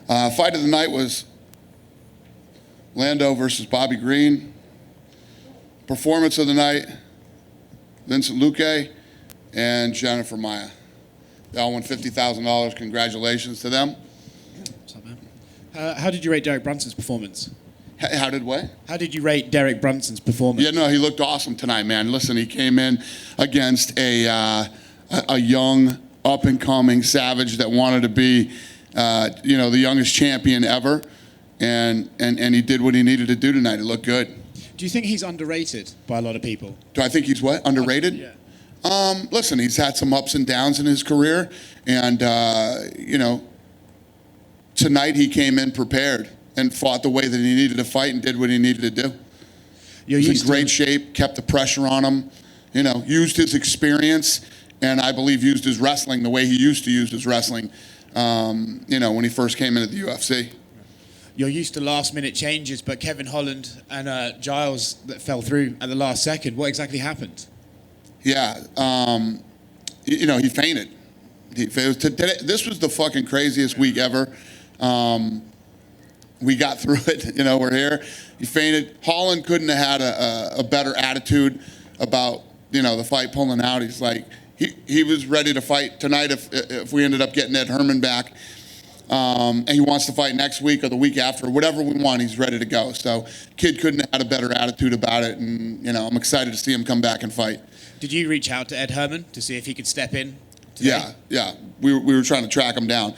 Fight of the night was Lando versus Bobby Green. Performance of the night, Vincent Luque and Jennifer Maia. They all won $50,000. Congratulations to them. What's up, man? How did you rate Derek Brunson's performance? How did what? How did you rate Derek Brunson's performance? Yeah, no, he looked awesome tonight, man. Listen, he came in against a young, up-and-coming Savage that wanted to be, the youngest champion ever, and he did what he needed to do tonight. He looked good. Do you think he's underrated by a lot of people? Do I think he's what? Underrated? Yeah. Listen, he's had some ups and downs in his career, and tonight he came in prepared and fought the way that he needed to fight and did what he needed to do. He was in great shape, kept the pressure on him, used his experience, and I believe used his wrestling the way he used to use his wrestling, when he first came into the UFC. You're used to last-minute changes, but Kevin Holland and Giles that fell through at the last second. What exactly happened? Yeah, he fainted. This was the fucking craziest week ever. We got through it. We're here. He fainted. Holland couldn't have had a better attitude about the fight pulling out. He's like he was ready to fight tonight if we ended up getting Ed Herman back. And he wants to fight next week or the week after, whatever we want, he's ready to go. So kid couldn't have had a better attitude about it, and I'm excited to see him come back and fight. Did you reach out to Ed Herman to see if he could step in today? Yeah. We were trying to track him down.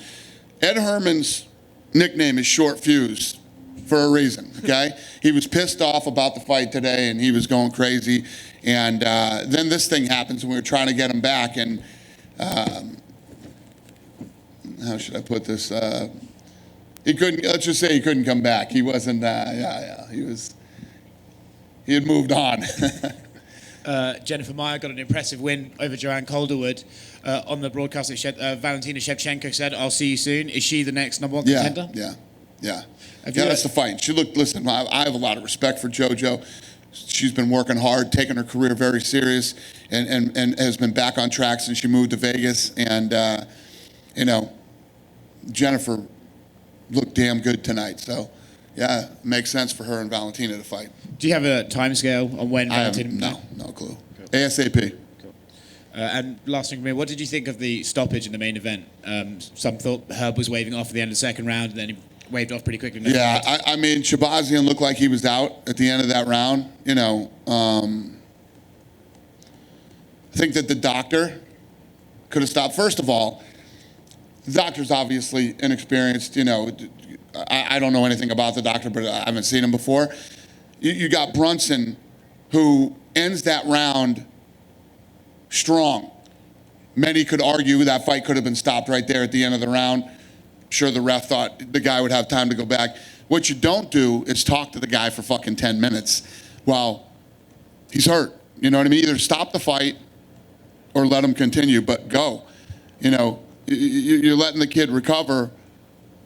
Ed Herman's nickname is Short Fuse for a reason, okay? He was pissed off about the fight today, and he was going crazy. And then this thing happens, and we were trying to get him back, and how should I put this? He couldn't. Let's just say he couldn't come back. He wasn't. He had moved on. Jennifer Maia got an impressive win over Joanne Calderwood. On the broadcast, Valentina Shevchenko said, "I'll see you soon." Is she the next number one contender? Yeah. That's the fight. Listen, I have a lot of respect for JoJo. She's been working hard, taking her career very serious, and has been back on track since she moved to Vegas. And Jennifer looked damn good tonight. So, yeah, it makes sense for her and Valentina to fight. Do you have a time scale on when Valentina? No clue. Cool. ASAP. Cool. And last thing for me, what did you think of the stoppage in the main event? Some thought Herb was waving off at the end of the second round, and then he waved off pretty quickly. Yeah, I mean, Shabazian looked like he was out at the end of that round. I think that the doctor could have stopped. First of all, the doctor's obviously inexperienced. I don't know anything about the doctor, but I haven't seen him before. You got Brunson, who ends that round strong. Many could argue that fight could have been stopped right there at the end of the round. Sure, the ref thought the guy would have time to go back. What you don't do is talk to the guy for fucking 10 minutes while he's hurt. You know what I mean? Either stop the fight or let him continue, but go. You're letting the kid recover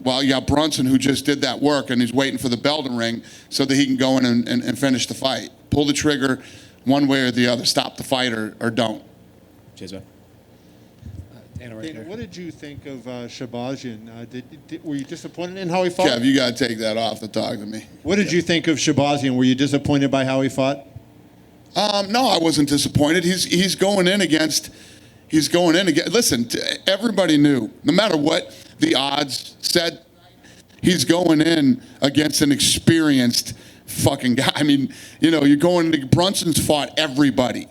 while you got Brunson, who just did that work, and he's waiting for the bell to ring so that he can go in and finish the fight. Pull the trigger one way or the other. Stop the fight or don't. Cheers, man. Dana, what did you think of Shabazian? Were you disappointed in how he fought? Kev, you got to take that off to talk to me. What did you think of Shabazian? Were you disappointed by how he fought? No, I wasn't disappointed. He's going in against. Listen, everybody knew, no matter what the odds said, he's going in against an experienced fucking guy. I mean, you're going to, Brunson's fought everybody.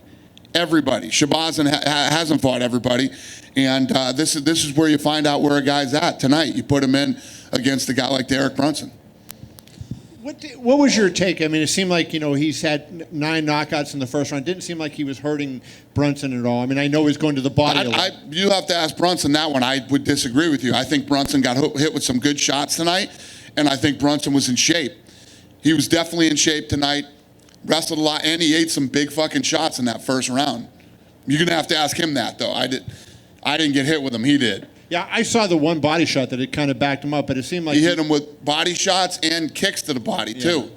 Shabazian hasn't fought everybody. And this is where you find out where a guy's at tonight. You put him in against a guy like Derek Brunson. What was your take? I mean, it seemed like, he's had 9 knockouts in the first round. It didn't seem like he was hurting Brunson at all. I mean, I know he's going to the body a lot. You have to ask Brunson that one. I would disagree with you. I think Brunson got hit with some good shots tonight, and I think Brunson was in shape. He was definitely in shape tonight, wrestled a lot, and he ate some big fucking shots in that first round. You're going to have to ask him that, though. I didn't get hit with him. He did. Yeah, I saw the one body shot that it kind of backed him up, but it seemed like he hit him with body shots and kicks to the body too.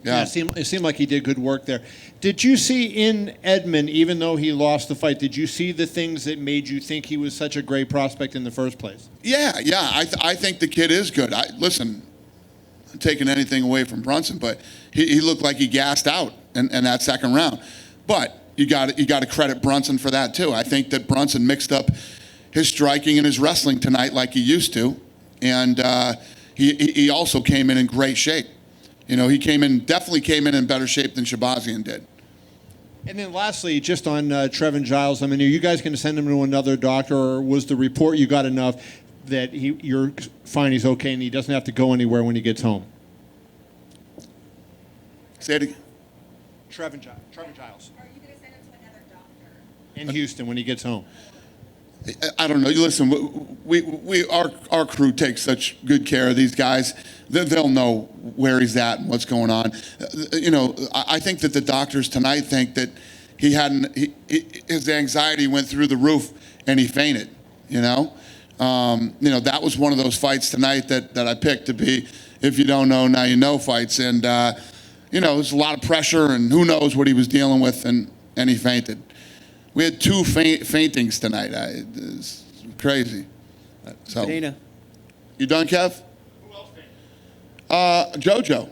Yeah. It seemed like he did good work there. Did you see in Edmund, even though he lost the fight, did you see the things that made you think he was such a great prospect in the first place? Yeah. I think the kid is good. Listen, I'm taking anything away from Brunson, but he looked like he gassed out in that second round. But you got to credit Brunson for that too. I think that Brunson mixed up his striking and his wrestling tonight like he used to, and he also came in great shape. You know, he definitely came in better shape than Shabazian did. And then lastly, just on Trevin Giles, I mean, are you guys going to send him to another doctor, or was the report you got enough that you're fine, he's okay, and he doesn't have to go anywhere when he gets home? Say it again. Trevin Giles. Are you going to send him to another doctor? In Houston when he gets home. I don't know. You listen. Our crew takes such good care of these guys. They'll know where he's at and what's going on. You know, I think that the doctors tonight think that his anxiety went through the roof and he fainted. You know, that was one of those fights tonight that I picked to be, if you don't know, now you know fights. And there's a lot of pressure and who knows what he was dealing with, and he fainted. We had 2 faintings tonight. It's crazy. So, Dana. You done, Kev? Who else fainted? JoJo,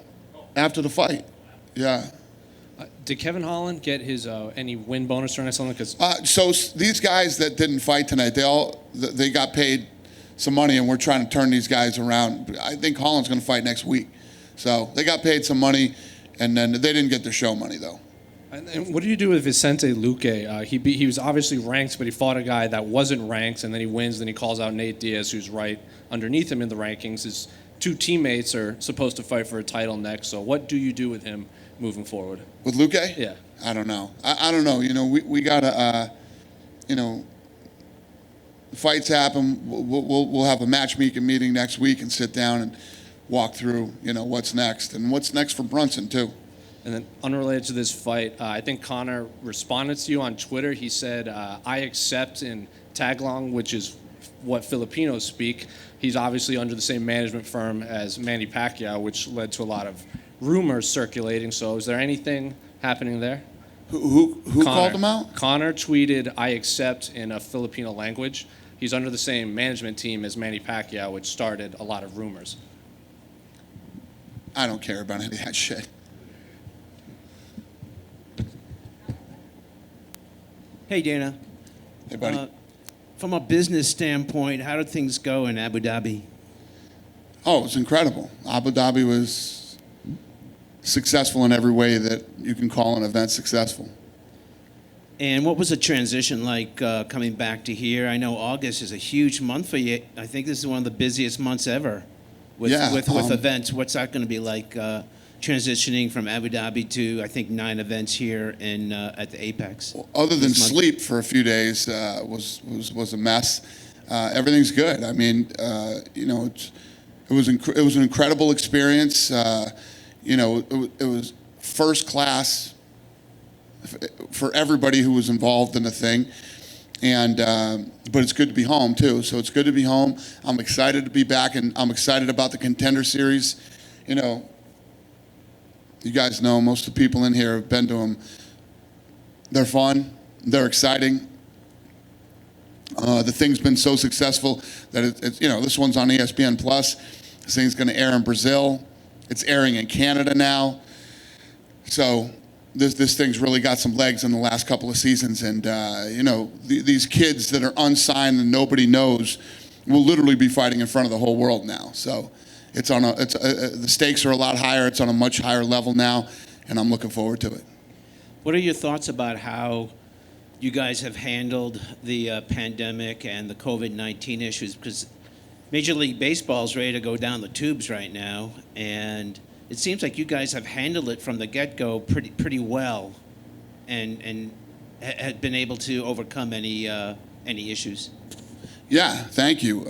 after the fight. Yeah. Did Kevin Holland get his any win bonus or anything? Because So these guys that didn't fight tonight, they got paid some money, and we're trying to turn these guys around. I think Holland's going to fight next week. So they got paid some money, and then they didn't get their show money, though. And what do you do with Vicente Luque? He was obviously ranked, but he fought a guy that wasn't ranked, and then he wins. Then he calls out Nate Diaz, who's right underneath him in the rankings. His 2 teammates are supposed to fight for a title next. So what do you do with him moving forward? With Luque? Yeah. I don't know. I don't know. You know, we gotta. Fights happen. We'll have a matchmaking meeting next week and sit down and walk through. What's next and what's next for Brunson too. And then unrelated to this fight, I think Conor responded to you on Twitter. He said, I accept in Tagalog, which is what Filipinos speak. He's obviously under the same management firm as Manny Pacquiao, which led to a lot of rumors circulating. So is there anything happening there? Who called him out? Conor tweeted, I accept in a Filipino language. He's under the same management team as Manny Pacquiao, which started a lot of rumors. I don't care about any of that shit. Hey, Dana. Hey, buddy. From a business standpoint, how did things go in Abu Dhabi? Oh, it was incredible. Abu Dhabi was successful in every way that you can call an event successful. And what was the transition like coming back to here? I know August is a huge month for you. I think this is one of the busiest months ever with events. What's that going to be like transitioning from Abu Dhabi to, I think, 9 events here at the Apex? Well, other than sleep for a few days was a mess. Everything's good. I mean, it was an incredible experience. It was first class for everybody who was involved in the thing. And but it's good to be home too. So it's good to be home. I'm excited to be back, and I'm excited about the Contender Series. You guys know most of the people in here have been to them. They're fun. They're exciting. The thing's been so successful that this one's on ESPN Plus. This thing's going to air in Brazil. It's airing in Canada now. So this thing's really got some legs in the last couple of seasons, and these kids that are unsigned and nobody knows will literally be fighting in front of the whole world now. So the stakes are a lot higher. It's on a much higher level now, and I'm looking forward to it. What are your thoughts about how you guys have handled the pandemic and the COVID-19 issues? Because Major League Baseball is ready to go down the tubes right now, and it seems like you guys have handled it from the get-go pretty well, and had been able to overcome any issues. Yeah, thank you.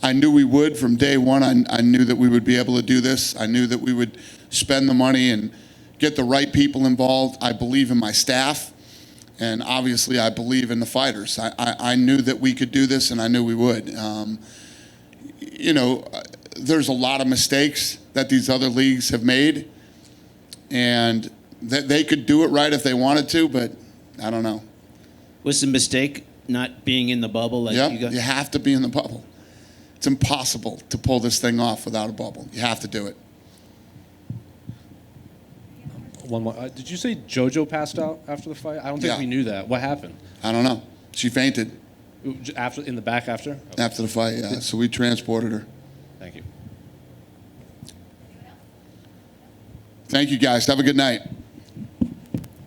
I knew we would from day one. I knew that we would be able to do this. I knew that we would spend the money and get the right people involved. I believe in my staff, and obviously I believe in the fighters. I knew that we could do this, and I knew we would. There's a lot of mistakes that these other leagues have made, and they could do it right if they wanted to, but I don't know. Was the mistake not being in the bubble? Like Yep, you got? you have to be in the bubble. It's impossible to pull this thing off without a bubble. You have to do it. One more. Did you say JoJo passed out after the fight? I don't think Yeah. we knew that. What happened? I don't know. She fainted After in the back after? Okay. after the fight, yeah. So we transported her. Thank you. Thank you, guys. Have a good night.